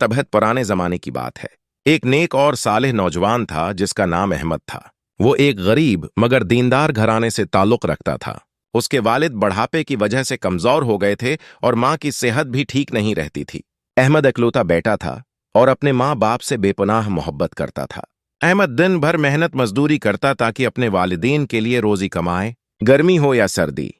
तबहत पुराने जमाने की बात है। एक नेक और सालेह नौजवान था जिसका नाम अहमद था। वो एक गरीब मगर दीनदार घराने से ताल्लुक रखता था। उसके वालिद बढ़ापे की वजह से कमजोर हो गए थे और माँ की सेहत भी ठीक नहीं रहती थी। अहमद इकलौता बेटा था और अपने माँ बाप से बेपनाह मोहब्बत करता था। अहमद दिन भर मेहनत मजदूरी करता ताकि अपने वालिदैन के लिए रोजी कमाए, गर्मी हो या सर्दी।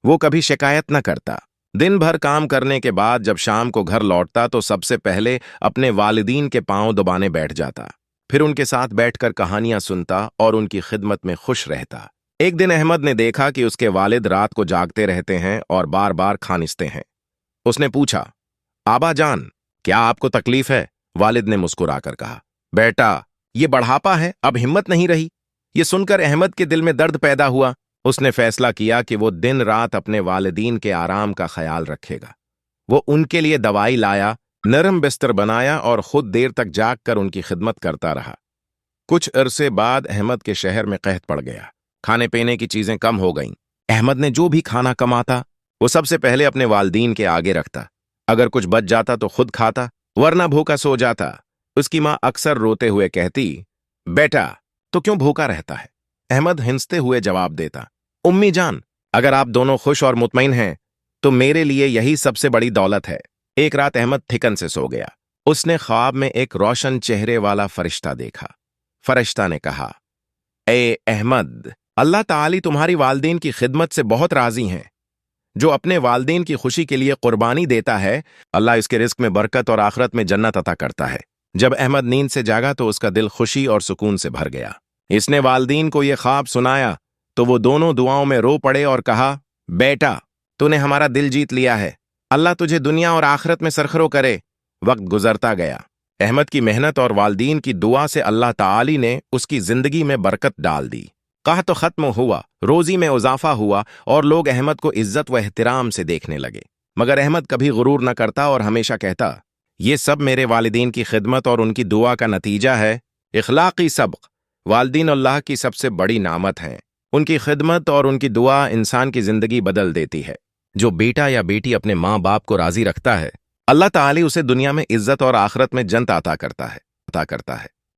वो कभी शिकायत न करता। दिन भर काम करने के बाद जब शाम को घर लौटता तो सबसे पहले अपने वालिदीन के पांव दबाने बैठ जाता, फिर उनके साथ बैठकर कहानियां सुनता और उनकी खिदमत में खुश रहता। एक दिन अहमद ने देखा कि उसके वालिद रात को जागते रहते हैं और बार बार खानिसते हैं। उसने पूछा, आबा जान, क्या आपको तकलीफ है? वालिद ने मुस्कुराकर कहा, बेटा, ये बढ़ापा है, अब हिम्मत नहीं रही। ये सुनकर अहमद के दिल में दर्द पैदा हुआ। उसने फैसला किया कि वो दिन रात अपने वालिदीन के आराम का ख्याल रखेगा। वो उनके लिए दवाई लाया, नरम बिस्तर बनाया और खुद देर तक जाग कर उनकी खिदमत करता रहा। कुछ अरसे बाद अहमद के शहर में कहत पड़ गया। खाने पीने की चीजें कम हो गईं। अहमद ने जो भी खाना कमाता वो सबसे पहले अपने वालिदीन के आगे रखता। अगर कुछ बच जाता तो खुद खाता, वरना भूखा सो जाता। उसकी माँ अक्सर रोते हुए कहती, बेटा, तो क्यों भूखा रहता है? अहमद हिंसते हुए जवाब देता, उम्मी जान, अगर आप दोनों खुश और मुतमईन हैं तो मेरे लिए यही सबसे बड़ी दौलत है। एक रात अहमद थिकन से सो गया। उसने ख्वाब में एक रोशन चेहरे वाला फरिश्ता देखा। फरिश्ता ने कहा, ए अहमद, अल्लाह ताली तुम्हारी वालिदैन की खिदमत से बहुत राजी हैं। जो अपने वालिदैन की खुशी के लिए कुर्बानी देता है, अल्लाह इसके रिस्क में बरकत और आखिरत में जन्नत अता करता है। जब अहमद नींद से जागा तो उसका दिल खुशी और सुकून से भर गया। इसने वालिदैन को यह ख्वाब सुनाया तो वो दोनों दुआओं में रो पड़े और कहा, बेटा, तूने हमारा दिल जीत लिया है। अल्लाह तुझे दुनिया और आखिरत में सरखरो करे। वक्त गुजरता गया। अहमद की मेहनत और वालिदैन की दुआ से अल्लाह ताली ने उसकी जिंदगी में बरकत डाल दी। कहत खत्म हुआ, रोजी में इजाफा हुआ और लोग अहमद को इज्जत व एहतराम से देखने लगे। मगर अहमद कभी गुरूर न करता और हमेशा कहता, ये सब मेरे वालिदैन की खिदमत और उनकी दुआ का नतीजा है। इखलाकी सबक, वालिदैन अल्लाह की सबसे बड़ी नामत हैं। उनकी खिदमत और उनकी दुआ इंसान की जिंदगी बदल देती है। जो बेटा या बेटी अपने माँ बाप को राजी रखता है, अल्लाह ताली उसे दुनिया में इज्जत और आखिरत में जन्नत अता करता है।